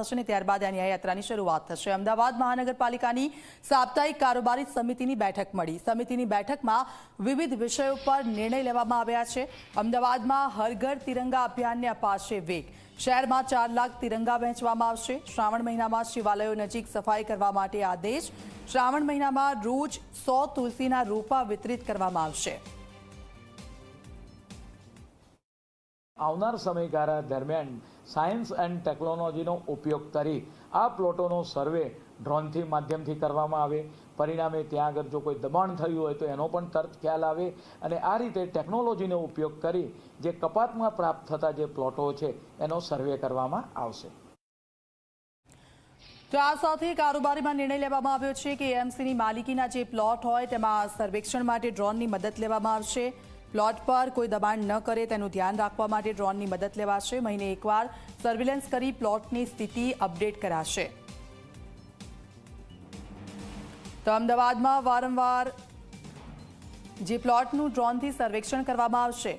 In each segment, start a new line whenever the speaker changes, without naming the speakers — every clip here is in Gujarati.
થશે ત્યારબાદ આ ન્યાયયાત્રાની શરૂઆત થશે। અમદાવાદ મહાનગરપાલિકાની સાપ્તાહિક કારોબારી સમિતિની બેઠક મળી। સમિતિની બેઠકમાં વિવિધ વિષયો પર નિર્ણય લેવામાં આવ્યા છે। અમદાવાદમાં હર ઘર તિરંગા અભિયાનને અપાશે વેગ। શહેરમાં 4 લાખ તિરંગા વહેંચવામાં આવશે। શ્રાવણ મહિનામાં શિવાલયો નજીક સફાઈ કરવા માટે આદેશ। શ્રાવણ મહિનામાં રોજ 100 તુલસીના રોપા વિતરિત કરવામાં આવશે।
આવનાર સમયગાળા દરમિયાન સાયન્સ એન્ડ ટેકનોલોજીનો ઉપયોગ કરી આ પ્લોટોનો સર્વે ડ્રોનથી માધ્યમથી કરવામાં આવે। પરિણામે ત્યાં આગળ જો કોઈ દબાણ થયું હોય તો એનો પણ તરત ખ્યાલ આવે અને આ રીતે ટેકનોલોજીનો ઉપયોગ કરી જે કપાતમાં પ્રાપ્ત થતા જે પ્લોટો છે એનો સર્વે કરવામાં આવશે।
તો આ સાથે કારોબારીમાં નિર્ણય લેવામાં આવ્યો છે કે એએમસીની માલિકીના જે પ્લોટ હોય તેમાં સર્વેક્ષણ માટે ડ્રોનની મદદ લેવામાં આવશે। પ્લોટ પર કોઈ દબાણ ન કરે તેનું ધ્યાન રાખવા માટે ડ્રોનની મદદ લેવાશે। મહિને એકવાર સર્વેલન્સ કરી પ્લોટની સ્થિતિ અપડેટ કરાશે। તો અમદાવાદમાં વારંવાર જે પ્લોટનું ડ્રોનથી સર્વેક્ષણ કરવામાં આવશે।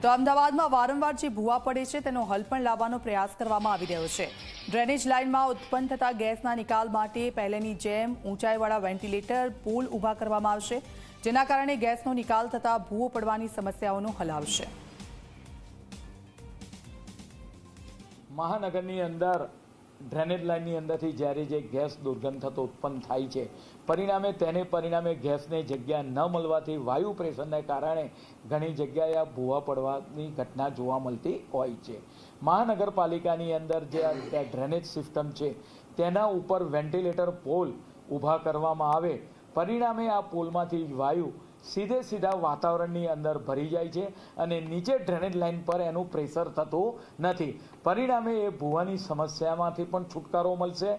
તો અમદાવાદમાં વારંવાર જે ભૂવા પડે છે તેનો હલ પણ લાવવાનો પ્રયાસ કરવામાં આવી રહ્યો છે। ડ્રેનેજ લાઇનમાં ઉત્પન્ન થતા ગેસના નિકાલ માટે પહેલેની જેમ ઊંચાઈવાળા વેન્ટિલેટર પુલ ઊભા કરવામાં આવશે, જેના કારણે ગેસનો નિકાલ થતા ભૂવો પડવાની સમસ્યાઓનો હલ આવશે।
મહાનગરની અંદર ડ્રેનેજ લાઇનની અંદરથી જ્યારે જે ગેસ દુર્ગંધ થતો ઉત્પન્ન થાય છે, પરિણામે ગેસને જગ્યા ન મળવાથી વાયુ પ્રેશરને કારણે ઘણી જગ્યાએ આ ભૂવા પડવાની ઘટના જોવા મળતી હોય છે। મહાનગરપાલિકાની અંદર જે ડ્રેનેજ સિસ્ટમ છે તેના ઉપર વેન્ટિલેટર પોલ ઊભા કરવામાં આવે, પરિણામે આ પોલમાંથી વાયુ સીધા વાતાવરણની અંદર ભરી જાય છે અને નીચે ડ્રેનેજ લાઇન પર એનું પ્રેશર થતું નથી। પરિણામે એ ભૂવાની સમસ્યામાંથી પણ છુટકારો મળશે।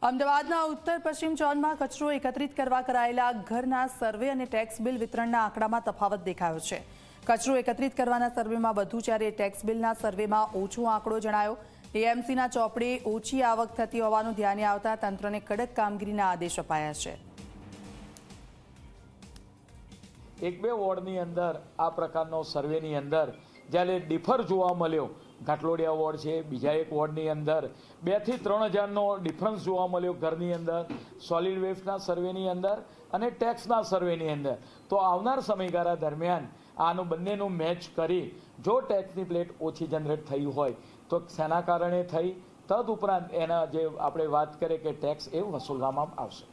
અમદાવાદના ઉત્તર પશ્ચિમ ઝોનમાં કચરો એકત્રિત કરવા કરાયેલા ઘરના સર્વે અને ટેક્સ બિલ વિતરણના આંકડામાં તફાવત દેખાયો છે। કચરો એકત્રિત કરવાના સર્વેમાં વધુ, જ્યારે ટેક્સ બિલના સર્વેમાં ઓછો આંકડો જણાયો। એએમસીના ચોપડે ઓછી આવક થતી હોવાનું ધ્યાને આવતા તંત્રને કડક કામગીરીના આદેશ અપાયા છે।
1-2 વોર્ડની અંદર આ પ્રકારનો સર્વેની અંદર જ્યારે ડિફર જોવા મળ્યો, ઘાટલોડિયા વોર્ડ છે, બીજા એક વોર્ડની અંદર 2 થી 3 હજારનો ડિફરન્સ જોવા મળ્યો ઘરની અંદર, સોલિડ વેસ્ટના સર્વેની અંદર અને ટેક્સના સર્વેની અંદર। તો આવનાર સમયગાળા દરમિયાન આનું બંનેનું મેચ કરી જો ટેક્સની પ્લેટ ઓછી જનરેટ થઈ હોય તો શેના કારણે થઈ, તદુપરાંત એના જે આપણે વાત કરીએ કે ટેક્સ એ વસૂલવામાં આવશે।